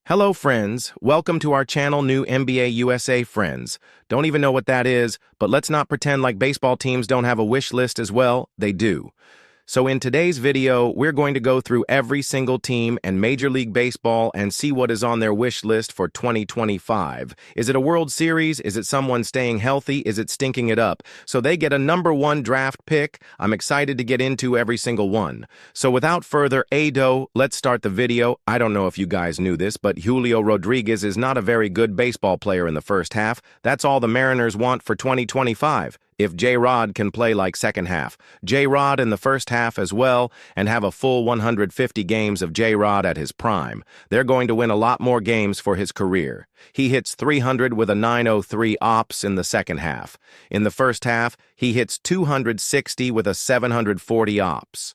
Hello friends, welcome to our channel New NBA USA Friends. Don't even know what that is, but let's not pretend like baseball teams don't have a wish list as well, they do. So in today's video, we're going to go through every single team and Major League Baseball and see what is on their wish list for 2025. Is it a World Series? Is it someone staying healthy? Is it stinking it up? So they get a #1 draft pick. I'm excited to get into every single one. So without further ado, let's start the video. I don't know if you guys knew this, but Julio Rodriguez is not a very good baseball player in the first half. That's all the Mariners want for 2025. If J-Rod can play like second half, J-Rod in the first half as well, and have a full 150 games of J-Rod at his prime, they're going to win a lot more games for his career. He hits 300 with a 903 ops in the second half. In the first half, he hits 260 with a 740 ops.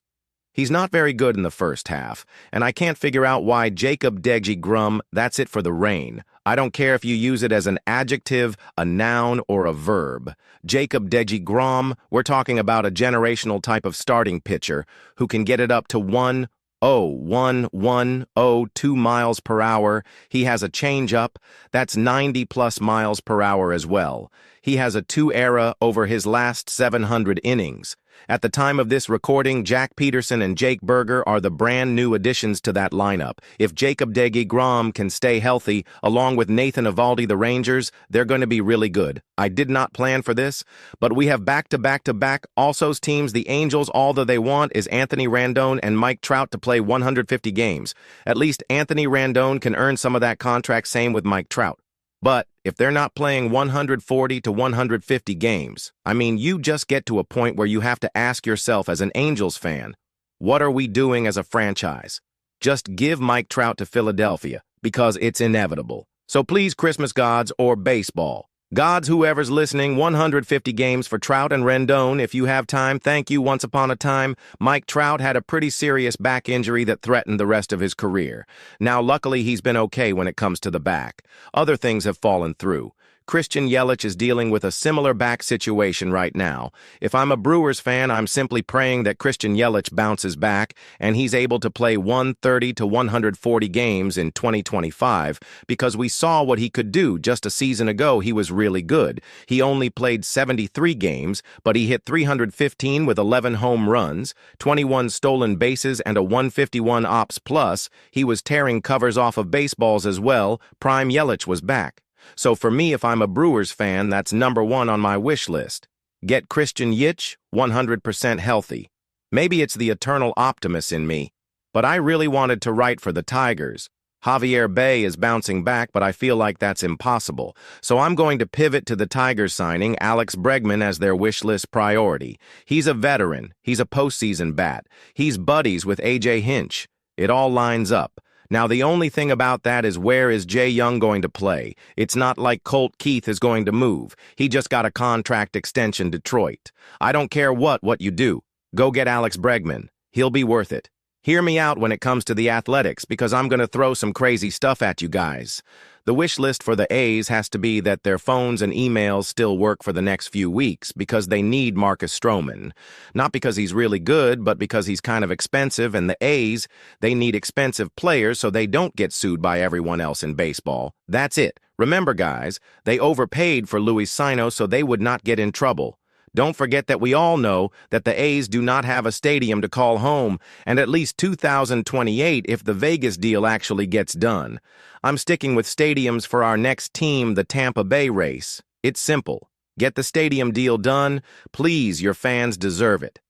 He's not very good in the first half, and I can't figure out why Jacob deGrom, that's it for the rain. I don't care if you use it as an adjective, a noun, or a verb. Jacob deGrom, we're talking about a generational type of starting pitcher who can get it up to 102 miles per hour. He has a changeup that's 90+ miles per hour as well. He has a 2 ERA over his last 700 innings. At the time of this recording, Jack Peterson and Jake Burger are the brand new additions to that lineup. If Jacob deGrom can stay healthy, along with Nathan Eovaldi, the Rangers, they're going to be really good. I did not plan for this, but we have back-to-back-to-back Alsos teams. The Angels, all that they want is Anthony Rendon and Mike Trout to play 150 games. At least Anthony Rendon can earn some of that contract, same with Mike Trout. But if they're not playing 140 to 150 games, I mean, you just get to a point where you have to ask yourself as an Angels fan, what are we doing as a franchise? Just give Mike Trout to Philadelphia, because it's inevitable. So please, Christmas gods or baseball gods, whoever's listening, 150 games for Trout and Rendon. If you have time, thank you. Once upon a time, Mike Trout had a pretty serious back injury that threatened the rest of his career. Now, luckily, he's been okay when it comes to the back. Other things have fallen through. Christian Yelich is dealing with a similar back situation right now. If I'm a Brewers fan, I'm simply praying that Christian Yelich bounces back and he's able to play 130 to 140 games in 2025, because we saw what he could do just a season ago. He was really good. He only played 73 games, but he hit 315 with 11 home runs, 21 stolen bases, and a 151 ops plus. He was tearing covers off of baseballs as well. Prime Yelich was back. So for me, if I'm a Brewers fan, that's #1 on my wish list. Get Christian Yelich 100% healthy. Maybe it's the eternal optimist in me, but I really wanted to write for the Tigers. Javier Bay is bouncing back, but I feel like that's impossible. So I'm going to pivot to the Tigers signing Alex Bregman as their wish list priority. He's a veteran. He's a postseason bat. He's buddies with A.J. Hinch. It all lines up. Now, the only thing about that is, where is Jay Young going to play? It's not like Colt Keith is going to move. He just got a contract extension, Detroit. I don't care what you do. Go get Alex Bregman. He'll be worth it. Hear me out when it comes to the Athletics, because I'm going to throw some crazy stuff at you guys. The wish list for the A's has to be that their phones and emails still work for the next few weeks, because they need Marcus Stroman. Not because he's really good, but because he's kind of expensive, and the A's, they need expensive players so they don't get sued by everyone else in baseball. That's it. Remember, guys, they overpaid for Luis Sino so they would not get in trouble. Don't forget that we all know that the A's do not have a stadium to call home, and at least 2028 if the Vegas deal actually gets done. I'm sticking with stadiums for our next team, the Tampa Bay Race. It's simple. Get the stadium deal done. Please, your fans deserve it.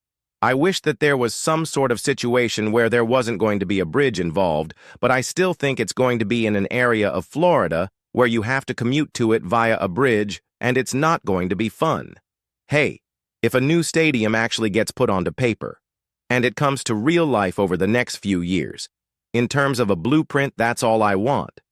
I wish that there was some sort of situation where there wasn't going to be a bridge involved, but I still think it's going to be in an area of Florida where you have to commute to it via a bridge, and it's not going to be fun. Hey, if a new stadium actually gets put onto paper, and it comes to real life over the next few years, in terms of a blueprint, that's all I want.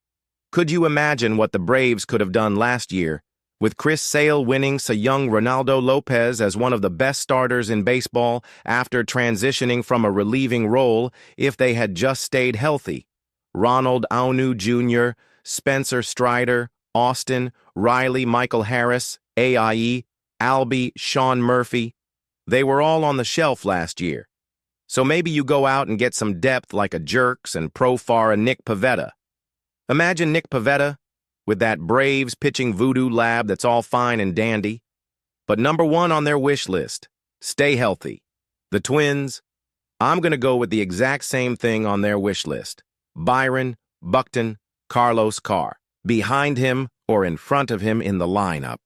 Could you imagine what the Braves could have done last year, with Chris Sale winning Cy Young, Ronaldo Lopez as one of the best starters in baseball after transitioning from a relieving role, if they had just stayed healthy? Ronald Aunu Jr., Spencer Strider, Austin, Riley, Michael Harris, AIE, Albie, Sean Murphy, they were all on the shelf last year. So maybe you go out and get some depth like a Jerks and Profar and Nick Pivetta. Imagine Nick Pivetta with that Braves pitching voodoo lab that's all fine and dandy. But number one on their wish list, stay healthy. The Twins, I'm going to go with the exact same thing on their wish list. Byron, Buxton, Carlos Carr. Behind him or in front of him in the lineup.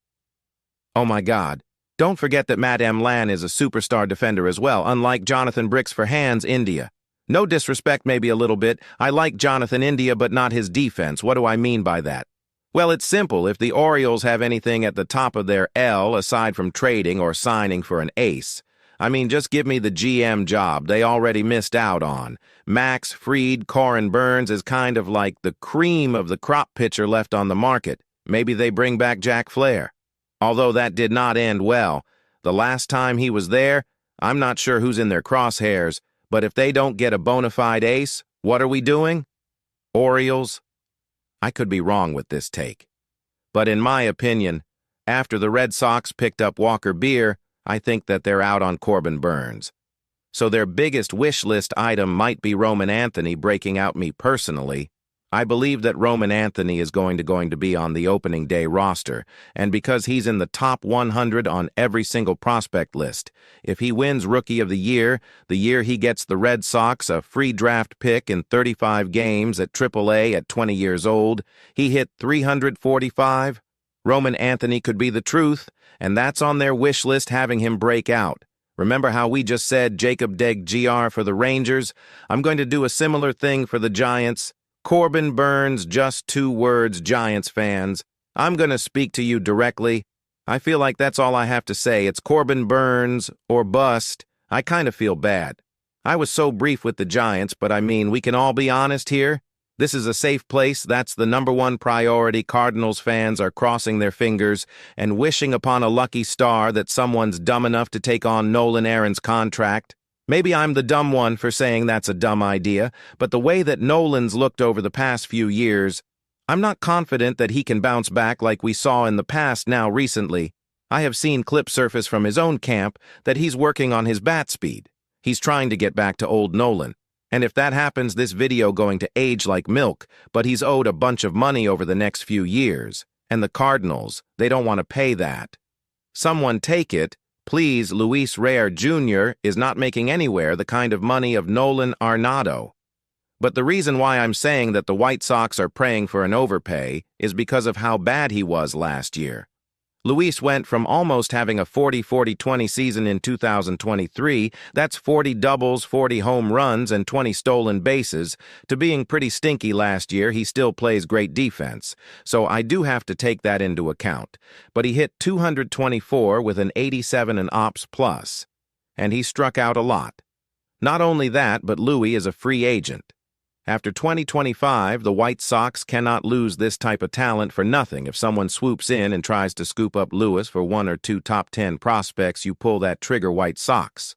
Oh my God, don't forget that Matt M. Lan is a superstar defender as well, unlike Jonathan Bricks for Hands, India. No disrespect, maybe a little bit. I like Jonathan India, but not his defense. What do I mean by that? Well, it's simple. If the Orioles have anything at the top of their L aside from trading or signing for an ace, I mean, just give me the GM job they already missed out on. Max Fried, Corin Burns is kind of like the cream of the crop pitcher left on the market. Maybe they bring back Jack Flair. Although that did not end well. The last time he was there, I'm not sure who's in their crosshairs, but if they don't get a bona fide ace, what are we doing? Orioles? I could be wrong with this take. But in my opinion, after the Red Sox picked up Walker Buehler, I think that they're out on Corbin Burns. So their biggest wish list item might be Roman Anthony. Breaking out me personally, I believe that Roman Anthony is going to be on the opening day roster, and because he's in the top 100 on every single prospect list, if he wins Rookie of the year he gets the Red Sox a free draft pick in 35 games at AAA at 20 years old, he hit 345. Roman Anthony could be the truth, and that's on their wish list, having him break out. Remember how we just said Jacob DeGrom for the Rangers? I'm going to do a similar thing for the Giants. Corbin Burns, just 2 words, Giants fans. I'm going to speak to you directly. I feel like that's all I have to say. It's Corbin Burns or bust. I kind of feel bad. I was so brief with the Giants, but I mean, we can all be honest here. This is a safe place. That's the #1 priority. Cardinals fans are crossing their fingers and wishing upon a lucky star that someone's dumb enough to take on Nolan Aaron's contract. Maybe I'm the dumb one for saying that's a dumb idea, but the way that Nolan's looked over the past few years, I'm not confident that he can bounce back like we saw in the past now recently. I have seen clip surface from his own camp that he's working on his bat speed. He's trying to get back to old Nolan. And if that happens, this video going to age like milk, but he's owed a bunch of money over the next few years. And the Cardinals, they don't want to pay that. Someone take it. Please, Luis Reyes Jr. is not making anywhere the kind of money of Nolan Arenado. But the reason why I'm saying that the White Sox are praying for an overpay is because of how bad he was last year. Luis went from almost having a 40-40-20 season in 2023, that's 40 doubles, 40 home runs, and 20 stolen bases, to being pretty stinky last year. He still plays great defense, so I do have to take that into account. But he hit 224 with an 87 in ops plus, and he struck out a lot. Not only that, but Louis is a free agent. After 2025, the White Sox cannot lose this type of talent for nothing. If someone swoops in and tries to scoop up Lewis for 1 or 2 top 10 prospects, you pull that trigger, White Sox.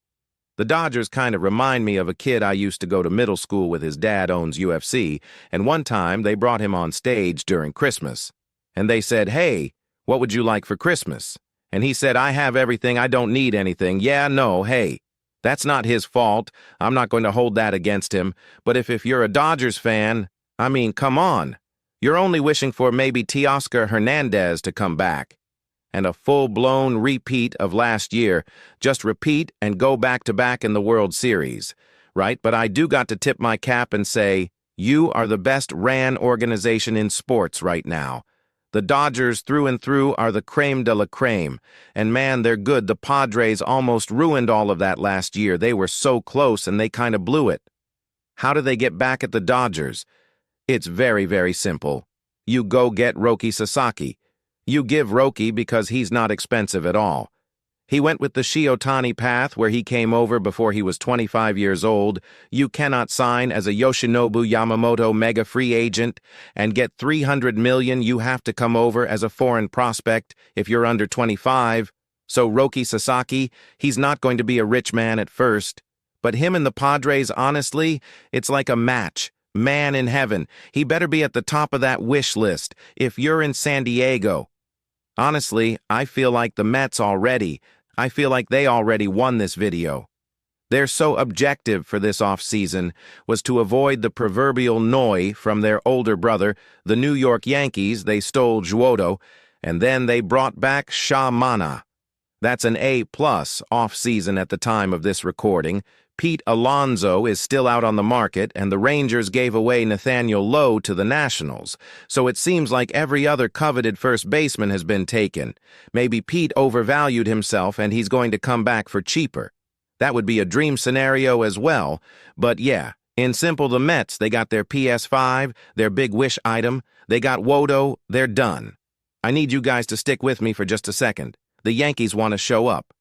The Dodgers kind of remind me of a kid I used to go to middle school with. His dad owns UFC, and one time they brought him on stage during Christmas. And they said, "Hey, what would you like for Christmas?" And he said, "I have everything, I don't need anything." Yeah, no, hey. That's not his fault. I'm not going to hold that against him. But if you're a Dodgers fan, I mean, come on. You're only wishing for maybe Teoscar Hernandez to come back. And a full-blown repeat of last year. Just repeat and go back-to-back in the World Series. Right? But I do got to tip my cap and say, you are the best ran organization in sports right now. The Dodgers through and through are the creme de la creme. And man, they're good. The Padres almost ruined all of that last year. They were so close and they kind of blew it. How do they get back at the Dodgers? It's very, very simple. You go get Roki Sasaki. You give Roki because he's not expensive at all. He went with the Shiotani path where he came over before he was 25 years old. You cannot sign as a Yoshinobu Yamamoto mega free agent and get $300 million. You have to come over as a foreign prospect if you're under 25. So Roki Sasaki, he's not going to be a rich man at first. But him and the Padres, honestly, it's like a match. Man in heaven. He better be at the top of that wish list if you're in San Diego. Honestly, I feel like the Mets already. I feel like they already won this video. Their so objective for this offseason was to avoid the proverbial noi from their older brother, the New York Yankees. They stole Juodo, and then they brought back Shamana. That's an A-plus offseason at the time of this recording. Pete Alonso is still out on the market, and the Rangers gave away Nathaniel Lowe to the Nationals, so it seems like every other coveted first baseman has been taken. Maybe Pete overvalued himself and he's going to come back for cheaper. That would be a dream scenario as well, but yeah, in simple, the Mets, they got their PS5, their big wish item, they got Wodo, they're done. I need you guys to stick with me for just a second. The Yankees want to show up.